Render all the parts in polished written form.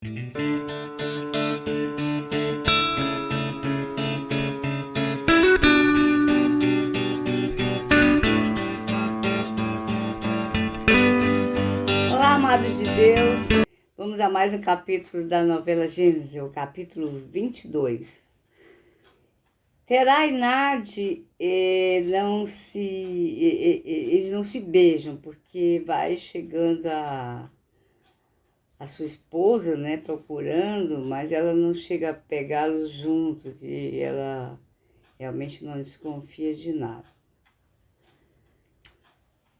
Olá, amados de Deus, vamos a mais um capítulo da novela Gênesis, o capítulo 22. Terá e Nade eles não se beijam, porque vai chegando a sua esposa, né, procurando, mas ela não chega a pegá-los juntos e ela realmente não desconfia de nada.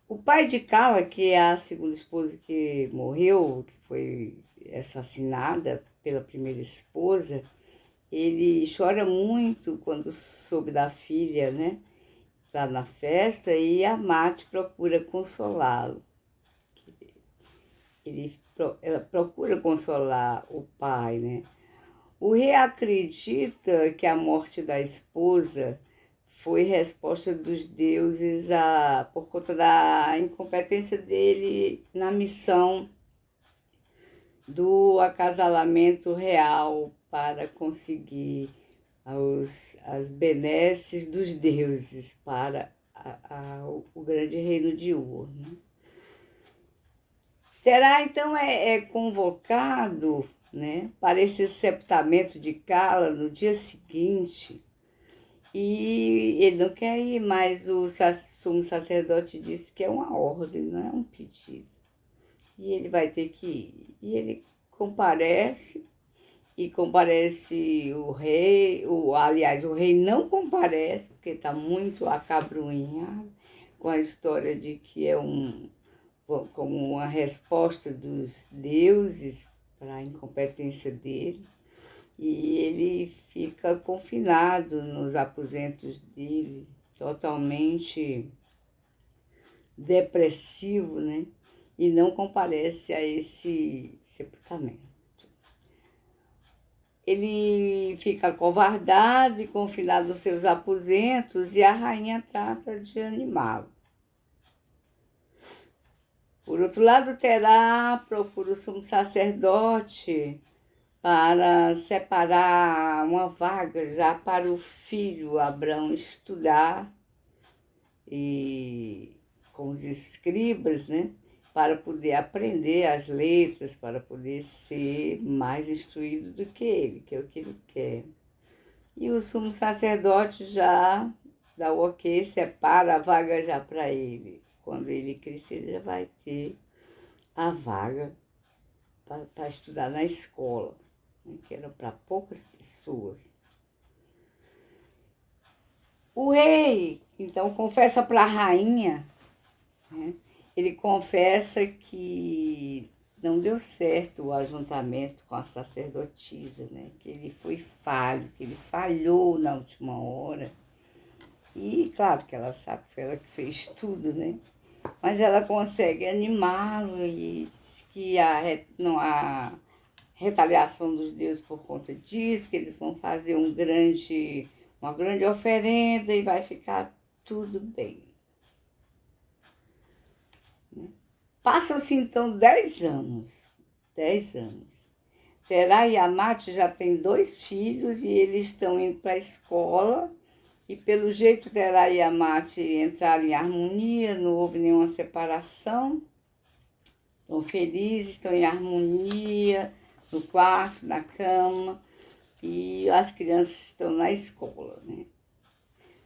O pai de Carla, que é a segunda esposa que morreu, que foi assassinada pela primeira esposa, ele chora muito quando soube da filha, né? Tá na festa e a Mate procura consolá-lo. Ela procura consolar o pai, né? O rei acredita que a morte da esposa foi resposta dos deuses por conta da incompetência dele na missão do acasalamento real para conseguir as benesses dos deuses para o grande reino de Ur, né? Terá então é convocado, né, para esse sepultamento de Cala no dia seguinte. E ele não quer ir, mas o sumo sacerdote disse que é uma ordem, não é um pedido. E ele vai ter que ir. E ele comparece, e comparece o rei, aliás, o rei não comparece, porque está muito acabrunhado com a história de que é como uma resposta dos deuses para a incompetência dele. E ele fica confinado nos aposentos dele, totalmente depressivo, né? E não comparece a esse sepultamento. Ele fica acovardado e confinado nos seus aposentos e a rainha trata de animá-lo. Por outro lado, Terá procura o sumo sacerdote para separar uma vaga já para o filho Abrão estudar e com os escribas, né? Para poder aprender as letras, para poder ser mais instruído do que ele, que é o que ele quer. E o sumo sacerdote já dá o ok, separa a vaga já para ele. Quando ele crescer, ele já vai ter a vaga para estudar na escola, né, que era para poucas pessoas. O rei, então, confessa para a rainha, né, ele confessa que não deu certo o ajuntamento com a sacerdotisa, né, que ele foi falho, que ele falhou na última hora. E claro que ela sabe que foi ela que fez tudo, né? Mas ela consegue animá-lo e diz que não há retaliação dos deuses por conta disso, que eles vão fazer uma grande oferenda e vai ficar tudo bem. Passam-se então 10 anos. 10 anos. Terá e Amate já têm 2 filhos e eles estão indo para a escola. E pelo jeito Terá e Amate entraram em harmonia, não houve nenhuma separação. Estão felizes, estão em harmonia, no quarto, na cama. E as crianças estão na escola, né?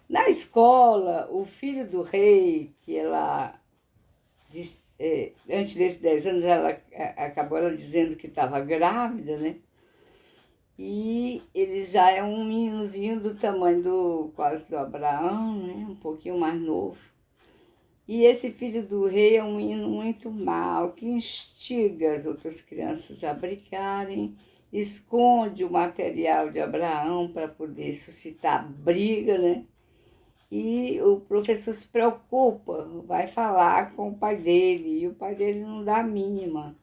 Na escola, o filho do rei, que ela antes desses 10 anos, acabou ela dizendo que estava grávida, né? E ele já é um meninozinho do tamanho quase do Abraão, né? Um pouquinho mais novo. E esse filho do rei é um menino muito mau, que instiga as outras crianças a brigarem, esconde o material de Abraão para poder suscitar briga, né? E o professor se preocupa, vai falar com o pai dele, e o pai dele não dá a mínima.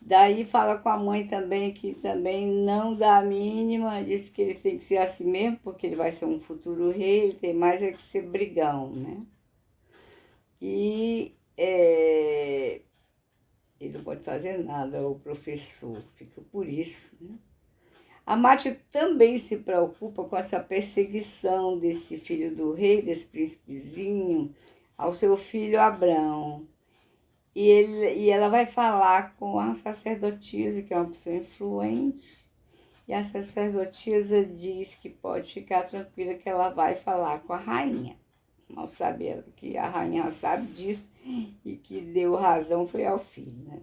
Daí fala com a mãe também, que também não dá a mínima, diz que ele tem que ser assim mesmo, porque ele vai ser um futuro rei, ele tem mais é que ser brigão, né? E Ele não pode fazer nada, o professor, fica por isso, né? A Mate também se preocupa com essa perseguição desse filho do rei, desse príncipezinho, ao seu filho Abrão. E ela vai falar com a sacerdotisa, que é uma pessoa influente, e a sacerdotisa diz que pode ficar tranquila que ela vai falar com a rainha. Mal sabe ela que a rainha sabe disso e que deu razão foi ao filho, né?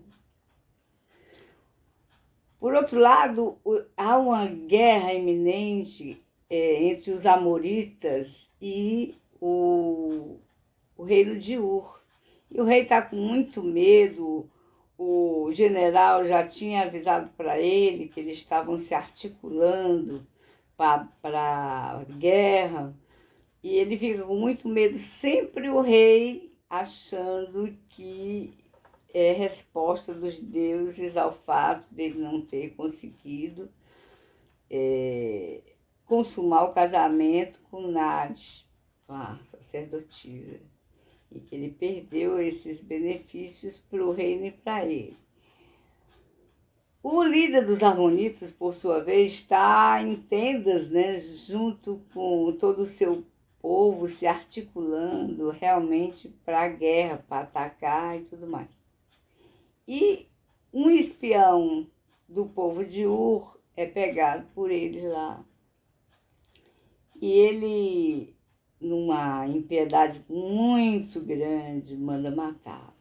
Por outro lado, há uma guerra iminente entre os amoritas e o reino de Ur. E o rei está com muito medo. O general já tinha avisado para ele que eles estavam se articulando para a guerra. E ele fica com muito medo, sempre o rei achando que é resposta dos deuses ao fato dele não ter conseguido consumar o casamento com Nade, com a sacerdotisa, e que ele perdeu esses benefícios para o reino e para ele. O líder dos Amonitas, por sua vez, está em tendas, né, junto com todo o seu povo, se articulando realmente para a guerra, para atacar e tudo mais. E um espião do povo de Ur é pegado por eles lá. E ele, numa impiedade muito grande, manda matar.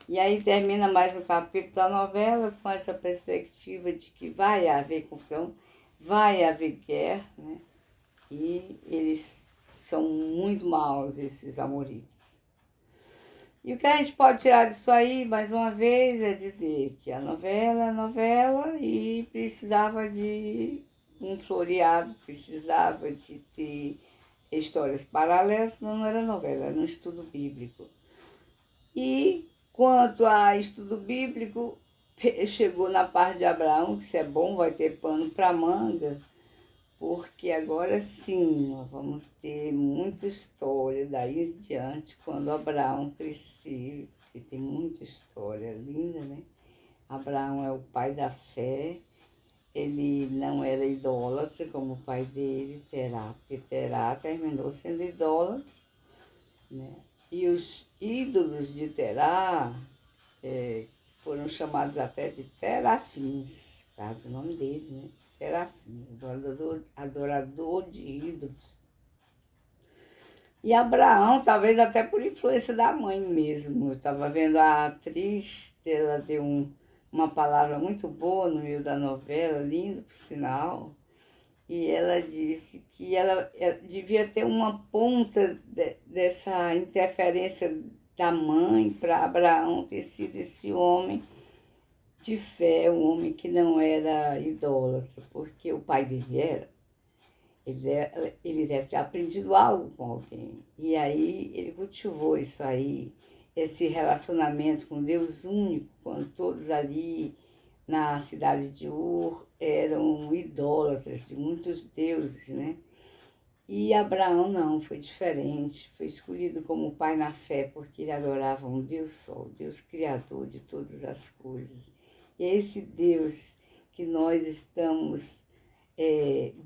E aí termina mais um capítulo da novela com essa perspectiva de que vai haver confusão, vai haver guerra, né? E eles são muito maus, esses amoritas. E o que a gente pode tirar disso aí, mais uma vez, é dizer que a novela é novela e precisava de um floreado, precisava de ter histórias paralelas, senão não era novela, era um estudo bíblico. E quanto a estudo bíblico, chegou na parte de Abraão, que isso é bom, vai ter pano para manga, porque agora sim, nós vamos ter muita história daí em diante, quando Abraão cresceu, porque tem muita história linda, né? Abraão é o pai da fé, ele não era idólatra como o pai dele, Terá, porque Terá terminou sendo idólatra, né? E os ídolos de Terá foram chamados até de terafins, por causa do nome dele, né? Terafim, adorador de ídolos. E Abraão, talvez até por influência da mãe mesmo. Eu estava vendo a atriz, ela deu uma palavra muito boa no meio da novela, linda por sinal, e ela disse que ela devia ter uma ponta dessa interferência da mãe para Abraão ter sido esse homem de fé, um homem que não era idólatra, porque o pai dele era. Ele deve ter aprendido algo com alguém. E aí ele cultivou isso aí, esse relacionamento com Deus único, quando todos ali na cidade de Ur eram idólatras de muitos deuses, né? E Abraão não, foi diferente, foi escolhido como pai na fé, porque ele adorava um Deus só, o Deus criador de todas as coisas. E é esse Deus que nós estamos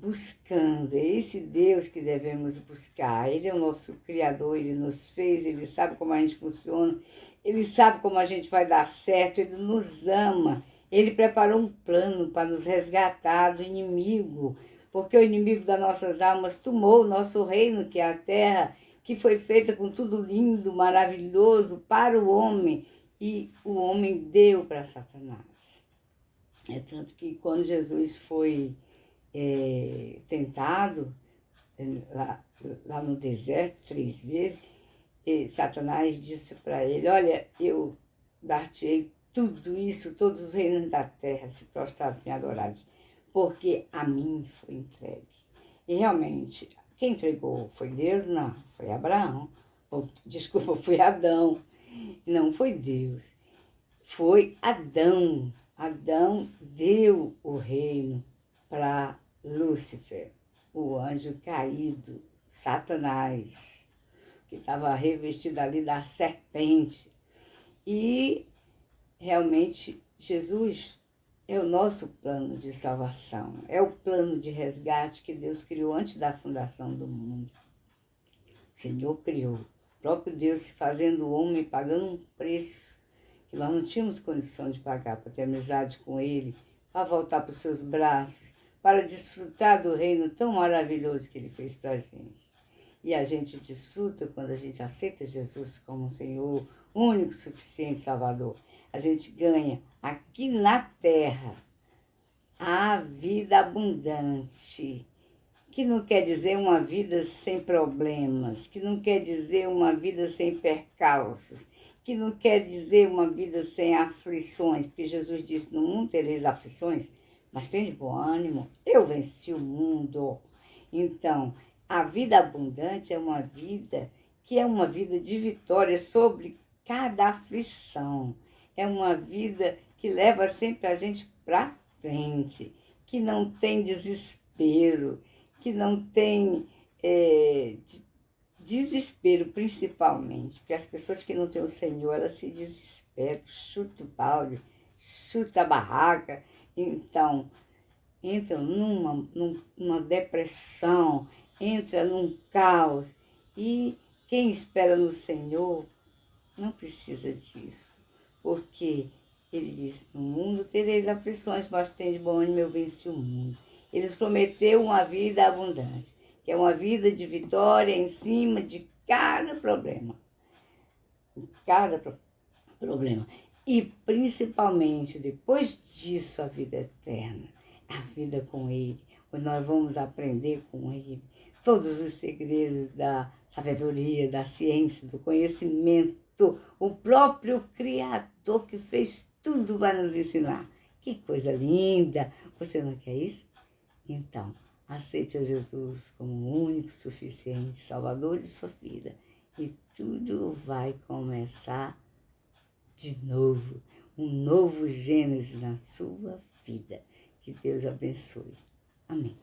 buscando, é esse Deus que devemos buscar. Ele é o nosso Criador, Ele nos fez, Ele sabe como a gente funciona, Ele sabe como a gente vai dar certo, Ele nos ama, Ele preparou um plano para nos resgatar do inimigo, porque o inimigo das nossas almas tomou o nosso reino, que é a terra, que foi feita com tudo lindo, maravilhoso para o homem, e o homem deu para Satanás. É tanto que quando Jesus foi tentado lá no deserto 3 vezes, Satanás disse para ele: olha, eu dar-te-ei tudo isso, todos os reinos da terra se prostraram me adorados, porque a mim foi entregue. E realmente, quem entregou foi Deus? Não, foi Abraão. Desculpa, foi Adão. Não foi Deus, foi Adão. Adão deu o reino para Lúcifer, o anjo caído, Satanás, que estava revestido ali da serpente. E realmente Jesus é o nosso plano de salvação, é o plano de resgate que Deus criou antes da fundação do mundo. O Senhor criou, o próprio Deus se fazendo homem, pagando um preço que nós não tínhamos condição de pagar para ter amizade com Ele, para voltar para os seus braços, para desfrutar do reino tão maravilhoso que Ele fez para a gente. E a gente desfruta quando a gente aceita Jesus como Senhor, único, suficiente Salvador. A gente ganha aqui na terra a vida abundante, que não quer dizer uma vida sem problemas, que não quer dizer uma vida sem percalços, que não quer dizer uma vida sem aflições, porque Jesus disse, no mundo tereis aflições, mas tem de bom ânimo, eu venci o mundo. Então, a vida abundante é uma vida que é uma vida de vitória sobre cada aflição. É uma vida que leva sempre a gente para frente, que não tem desespero, que não tem desespero principalmente, porque as pessoas que não têm o Senhor, elas se desesperam, chuta o balde, chuta a barraca, então entram numa depressão, entra num caos, e quem espera no Senhor não precisa disso, porque Ele diz, no mundo tereis aflições, mas tem de bom ânimo, eu venci o mundo. Ele nos prometeu uma vida abundante, que é uma vida de vitória em cima de cada problema. Cada problema. E principalmente, depois disso, a vida eterna, a vida com Ele, onde nós vamos aprender com Ele todos os segredos da sabedoria, da ciência, do conhecimento. O próprio Criador que fez tudo vai nos ensinar. Que coisa linda! Você não quer isso? Então, aceite a Jesus como o único, suficiente Salvador de sua vida. E tudo vai começar de novo. Um novo Gênesis na sua vida. Que Deus abençoe. Amém.